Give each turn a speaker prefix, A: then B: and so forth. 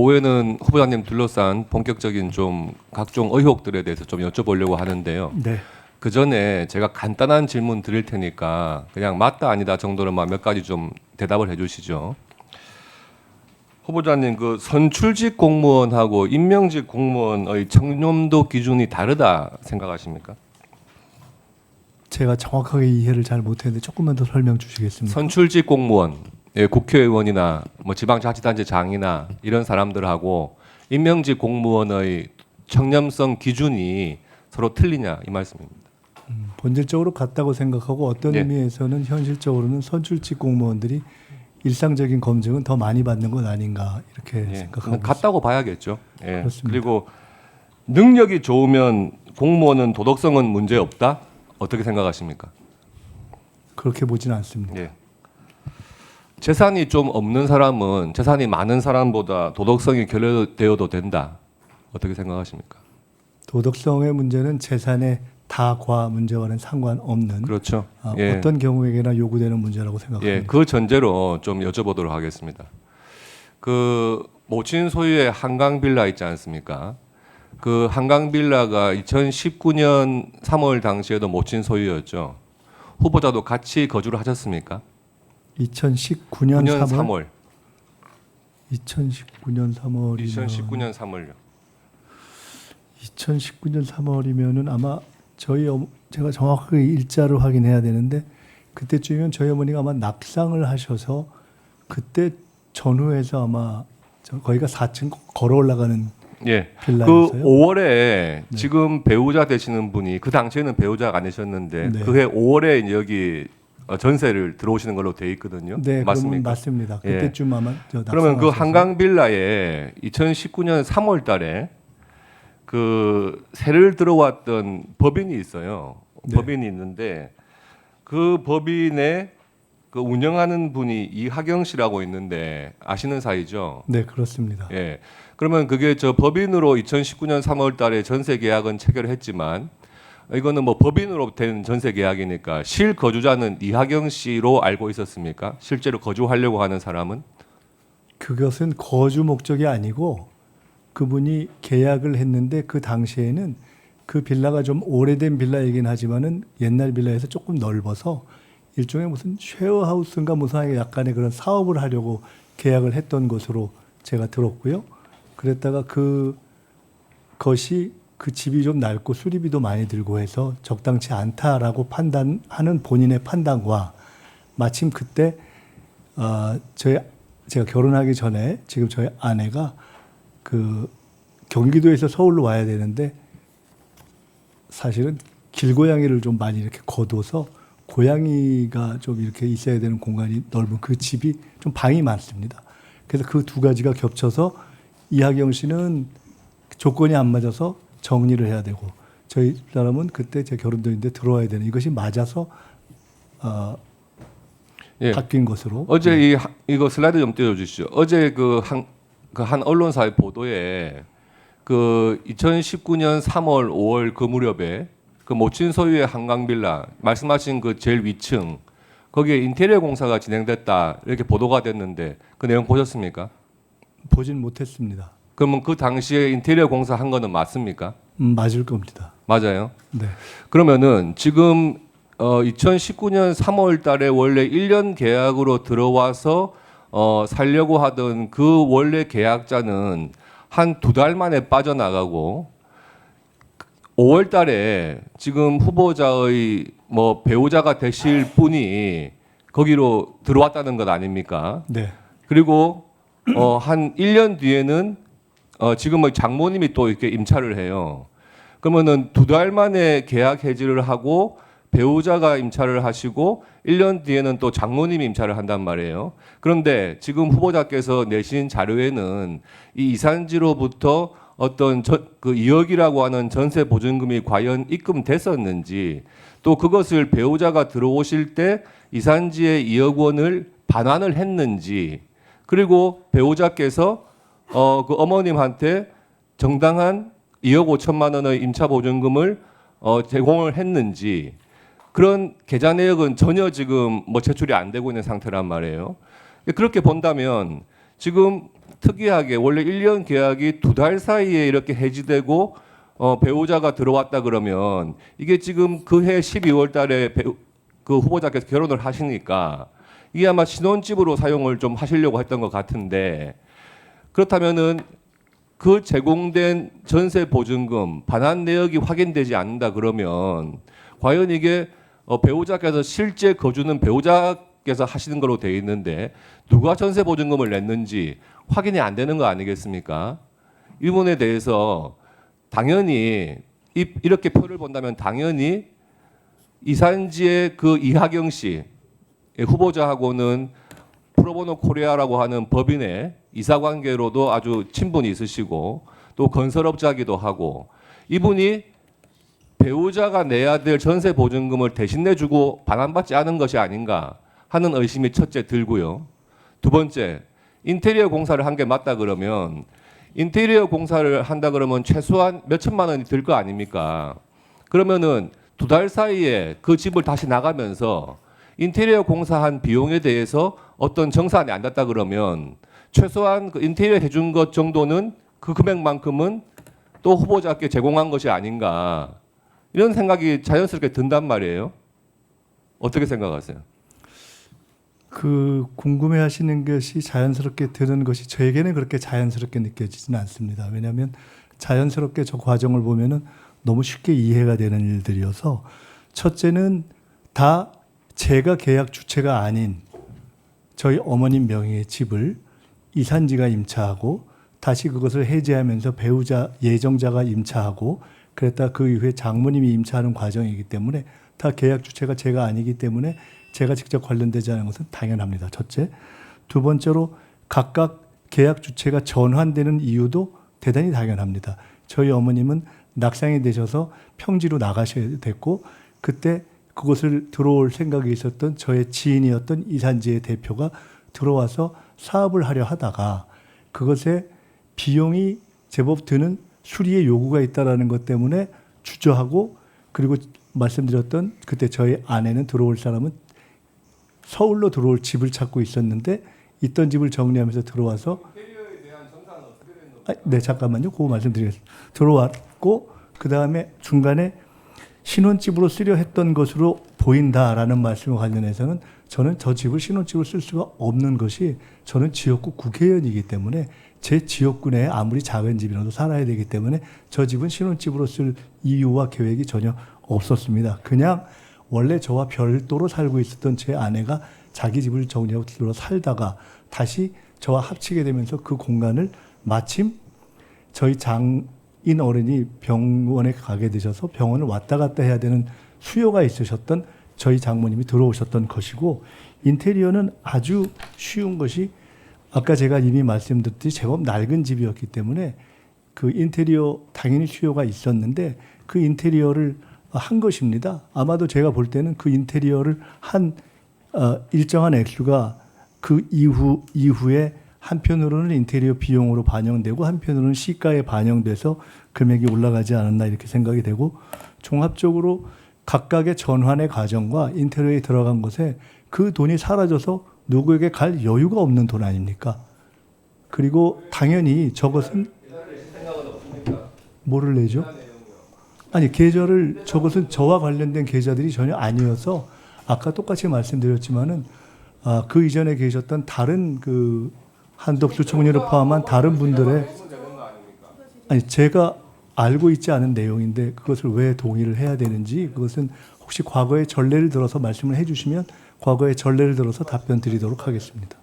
A: 오후에는 후보자님 둘러싼 본격적인 좀 각종 의혹들에 대해서 좀 여쭤보려고 하는데요.
B: 네.
A: 그 전에 제가 간단한 질문 드릴 테니까 그냥 맞다 아니다 정도로만 몇 가지 좀 대답을 해주시죠. 후보자님, 그 선출직 공무원하고 임명직 공무원의 청렴도 기준이 다르다 생각하십니까?
B: 제가 정확하게 이해를 잘 못했는데 조금만 더 설명 주시겠습니까?
A: 선출직 공무원, 예, 국회의원이나 뭐 지방자치단체장이나 이런 사람들하고 임명직 공무원의 청렴성 기준이 서로 틀리냐 이 말씀입니다.
B: 본질적으로 같다고 생각하고 어떤
A: 예.
B: 의미에서는 현실적으로는 선출직 공무원들이 일상적인 검증은 더 많이 받는 것 아닌가 이렇게
A: 예,
B: 생각하고 있습니다.
A: 같다고 봐야겠죠. 예.
B: 그렇습니다.
A: 그리고 능력이 좋으면 공무원은 도덕성은 문제 없다? 어떻게 생각하십니까?
B: 그렇게 보지는 않습니다.
A: 예. 재산이 좀 없는 사람은 재산이 많은 사람보다 도덕성이 결여되어도 된다. 어떻게 생각하십니까?
B: 도덕성의 문제는 재산의 다과 문제와는 상관없는
A: 그렇죠. 예.
B: 어떤 경우에게나 요구되는 문제라고 생각합니다.
A: 예, 그 전제로 좀 여쭤보도록 하겠습니다. 그 모친 소유의 한강 빌라 있지 않습니까? 그 한강 빌라가 2019년 3월 당시에도 모친 소유였죠. 후보자도 같이 거주를 하셨습니까?
B: 2019년
A: 9년
B: 3월?
A: 3월.
B: 2019년 3월이면
A: 2019년 3월요.
B: 2019년 3월이면은 아마 제가 정확하게 일자를 확인해야 되는데 그때쯤이면 저희 어머니가 아마 낙상을 하셔서 그때 전후에서 아마 거기가 4층 걸어 올라가는
A: 예. 그
B: 빌라였어요.
A: 5월에 지금 배우자 되시는 분이 그 당시에는 배우자가 아니셨는데
B: 네.
A: 그해 5월에 이제 여기 전세를 들어오시는 걸로 돼 있거든요.
B: 네, 그러면
A: 맞습니까?
B: 맞습니다.
A: 예.
B: 그때쯤 아마
A: 그러면 그
B: 낙상하셔서.
A: 한강 빌라에 2019년 3월 달에 그 세를 들어왔던 법인이 있어요.
B: 네.
A: 법인이 있는데 그 법인의 그 운영하는 분이 이하경 씨라고 있는데 아시는 사이죠?
B: 네, 그렇습니다.
A: 예. 그러면 그게 저 법인으로 2019년 3월 달에 전세 계약은 체결을 했지만 이거는 뭐 법인으로 된 전세 계약이니까 실거주자는 이하경 씨로 알고 있었습니까? 실제로 거주하려고 하는 사람은?
B: 그것은 거주 목적이 아니고 그분이 계약을 했는데 그 당시에는 그 빌라가 좀 오래된 빌라이긴 하지만은 옛날 빌라에서 조금 넓어서 일종의 무슨 쉐어하우스인가 무슨 약간의 그런 사업을 하려고 계약을 했던 것으로 제가 들었고요. 그랬다가 그것이 그 집이 좀 낡고 수리비도 많이 들고 해서 적당치 않다라고 판단하는 본인의 판단과 마침 그때 제가 결혼하기 전에 지금 저희 아내가 그 경기도에서 서울로 와야 되는데 사실은 길고양이를 좀 많이 이렇게 거둬서 고양이가 좀 이렇게 있어야 되는 공간이 넓은 그 집이 좀 방이 많습니다. 그래서 그 두 가지가 겹쳐서 이하경 씨는 조건이 안 맞아서 정리를 해야 되고 저희 사람은 그때 제 결혼도인데 들어와야 되는 이것이 맞아서
A: 예.
B: 바뀐 것으로.
A: 어제 이거 슬라이드 좀 띄워주시죠. 어제 한 언론사의 보도에 그 2019년 3월, 5월 그 무렵에 그 모친 소유의 한강 빌라 말씀하신 그 제일 위층 거기에 인테리어 공사가 진행됐다 이렇게 보도가 됐는데 그 내용 보셨습니까?
B: 보진 못했습니다.
A: 그러면 그 당시에 인테리어 공사 한 거는 맞습니까?
B: 맞을 겁니다.
A: 맞아요.
B: 네.
A: 그러면은 지금 2019년 3월 달에 원래 1년 계약으로 들어와서 살려고 하던 그 원래 계약자는 한 2달 만에 빠져나가고 5월 달에 지금 후보자의 뭐 배우자가 되실 분이 거기로 들어왔다는 것 아닙니까?
B: 네.
A: 그리고 한 1년 뒤에는 지금의 장모님이 또 이렇게 임차를 해요. 그러면은 2달 만에 계약 해지를 하고 배우자가 임차를 하시고 1년 뒤에는 또 장모님이 임차를 한단 말이에요. 그런데 지금 후보자께서 내신 자료에는 이 이산지로부터 어떤 그 2억이라고 하는 전세 보증금이 과연 입금됐었는지 또 그것을 배우자가 들어오실 때 이산지의 2억 원을 반환을 했는지 그리고 배우자께서 그 어머님한테 정당한 2억 5천만 원의 임차 보증금을 제공을 했는지 그런 계좌 내역은 전혀 지금 뭐 제출이 안 되고 있는 상태란 말이에요. 그렇게 본다면 지금 특이하게 원래 1년 계약이 2달 사이에 이렇게 해지되고 배우자가 들어왔다 그러면 이게 지금 그해 12월 달에 그 후보자께서 결혼을 하시니까 이게 아마 신혼집으로 사용을 좀 하시려고 했던 것 같은데 그렇다면은 그 제공된 전세 보증금 반환 내역이 확인되지 않는다 그러면 과연 이게 배우자께서 실제 거주는 배우자께서 하시는 걸로 되어 있는데 누가 전세 보증금을 냈는지 확인이 안 되는 거 아니겠습니까? 이 부분에 대해서 당연히 이렇게 표를 본다면 당연히 이산지의 그 이하경 씨 후보자하고는 프로보노 코리아라고 하는 법인의 이사관계로도 아주 친분이 있으시고 또 건설업자기도 하고 이분이 배우자가 내야 될 전세 보증금을 대신 내주고 반환받지 않은 것이 아닌가 하는 의심이 첫째 들고요. 두 번째, 인테리어 공사를 한 게 맞다 그러면 인테리어 공사를 한다 그러면 최소한 몇 천만 원이 들 거 아닙니까? 그러면은 2달 사이에 그 집을 다시 나가면서 인테리어 공사한 비용에 대해서 어떤 정산이 안 됐다 그러면 최소한 그 인테리어 해준 것 정도는 그 금액만큼은 또 후보자께 제공한 것이 아닌가 이런 생각이 자연스럽게 든단 말이에요. 어떻게 생각하세요?
B: 그 궁금해하시는 것이 자연스럽게 드는 것이 저에게는 그렇게 자연스럽게 느껴지지는 않습니다. 왜냐하면 자연스럽게 저 과정을 보면은 너무 쉽게 이해가 되는 일들이어서 첫째는 다 제가 계약 주체가 아닌 저희 어머님 명의의 집을 이산지가 임차하고 다시 그것을 해지하면서 배우자 예정자가 임차하고 그랬다 그 이후에 장모님이 임차하는 과정이기 때문에 다 계약 주체가 제가 아니기 때문에 제가 직접 관련되지 않은 것은 당연합니다. 첫째. 두 번째로 각각 계약 주체가 전환되는 이유도 대단히 당연합니다. 저희 어머님은 낙상이 되셔서 평지로 나가셔야 됐고 그때 그곳을 들어올 생각이 있었던 저의 지인이었던 이산지의 대표가 들어와서 사업을 하려 하다가 그것에 비용이 제법 드는 수리의 요구가 있다라는 것 때문에 주저하고 그리고 말씀드렸던 그때 저희 아내는 들어올 사람은 서울로 들어올 집을 찾고 있었는데 있던 집을 정리하면서 들어와서
A: 인테리어에 대한 정산은 어떻게 되는 겁니까?
B: 네 잠깐만요. 그거 말씀드리겠습니다. 들어왔고 그 다음에 중간에 신혼집으로 쓰려 했던 것으로 보인다라는 말씀과 관련해서는 저는 저 집을 신혼집으로 쓸 수가 없는 것이 저는 지역구 국회의원이기 때문에 제 지역구 내에 아무리 작은 집이라도 살아야 되기 때문에 저 집은 신혼집으로 쓸 이유와 계획이 전혀 없었습니다. 그냥 원래 저와 별도로 살고 있었던 제 아내가 자기 집을 정리하고 들어 살다가 다시 저와 합치게 되면서 그 공간을 마침 저희 장인 어른이 병원에 가게 되셔서 병원을 왔다 갔다 해야 되는 수요가 있으셨던 저희 장모님이 들어오셨던 것이고 인테리어는 아주 쉬운 것이 아까 제가 이미 말씀드렸듯이 제법 낡은 집이었기 때문에 그 인테리어 당연히 수요가 있었는데 그 인테리어를 한 것입니다. 아마도 제가 볼 때는 그 인테리어를 한 일정한 액수가 그 이후에 한편으로는 인테리어 비용으로 반영되고 한편으로는 시가에 반영돼서 금액이 올라가지 않았나 이렇게 생각이 되고 종합적으로 각각의 전환의 과정과 인테리어에 들어간 것에 그 돈이 사라져서 누구에게 갈 여유가 없는 돈 아닙니까? 그리고 당연히 저것은 뭐를 내죠? 아니 계좌를 저것은 저와 관련된 계좌들이 전혀 아니어서 아까 똑같이 말씀드렸지만은 그 이전에 계셨던 다른 그 한덕수 총리를 포함한 다른 분들의 아니 제가 알고 있지 않은 내용인데 그것을 왜 동의를 해야 되는지 그것은 혹시 과거의 전례를 들어서 말씀을 해주시면 과거의 전례를 들어서 답변 드리도록 하겠습니다.